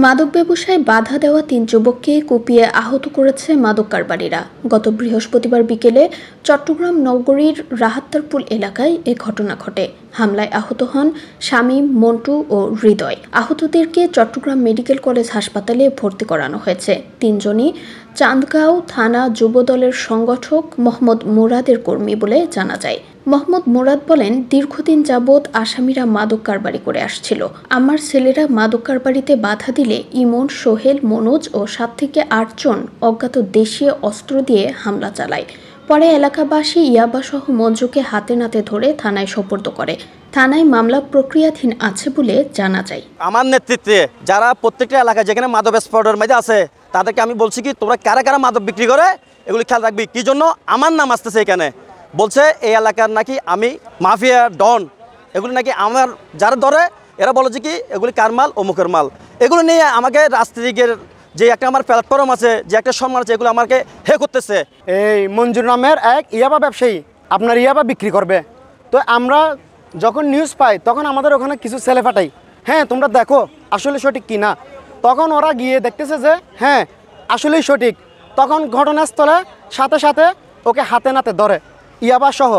মাদক ব্যবসায় বাধা দেওয়া ৩ যুবককে কুপিয়ে আহত করেছে মাদক কারবারিরা। গত বৃহস্পতিবার বিকেলে চট্টগ্রাম নগরীর রাহাত্তারপুল এলাকায় এ ঘটনা ঘটে। হামলায় আহত হন শামীম, মন্টু ও হৃদয়। আহতদেরকে চট্টগ্রাম মেডিকেল কলেজ হাসপাতালে ভর্তি করানো হয়েছে। তিনজনই চান্দগাঁও থানা যুবদলের সংগঠক মোহাম্মদ মুরাদের কর্মী বলে জানা যায়। মোহাম্মদ মুরাদ বলেন, দীর্ঘদিন যাবৎ আসামিরা মাদক কারবারি করে আসছিল। আমার ছেলেরা মাদক কারবারিতে বাধা দিলে ইমন, সোহেল, মনোজ ও 7 থেকে 8 জন অজ্ঞাত দেশীয় অস্ত্র দিয়ে হামলা চালায়। পরে এলাকাবাসী ইয়াবাসহ মঞ্জুকে হাতে নাতে ধরে থানায় সোপর্দ করে। থানায় মামলা প্রক্রিয়াধীন আছে বলে জানা যায়। আমার নেতৃত্বে যারা প্রত্যেকটা এলাকায় যেখানে মাদক স্পটের মধ্যে আছে তাদেরকে আমি বলছি কি তোমরা কারা কারা মাদক বিক্রি করে এগুলি খেয়াল রাখবি। কি জন্য আমার নাম আসতেছে এখানে, বলছে এই এলাকার নাকি আমি মাফিয়া ডন, এগুলি নাকি আমার যারা ধরে এরা বলে যে কি এগুলি কার মাল, অমুকের মাল। এগুলো নিয়ে আমাকে রাজনীতিকের যে একটা আমার প্ল্যাটফর্ম আছে, যে একটা সম্মান আছে, এগুলো আমাকে হে করতেছে। এই মঞ্জুর নামের এক ইয়াবা ব্যবসায়ী আপনার ইয়াবা বিক্রি করবে। তো আমরা যখন নিউজ পাই তখন আমাদের ওখানে কিছু ছেলে ফাটাই, হ্যাঁ তোমরা দেখো আসলে সঠিক কি না। তখন ওরা গিয়ে দেখতেছে যে হ্যাঁ আসলেই সঠিক। তখন ঘটনাস্থলে সাথে সাথে ওকে হাতে নাতে ধরে ইয়াবা সহ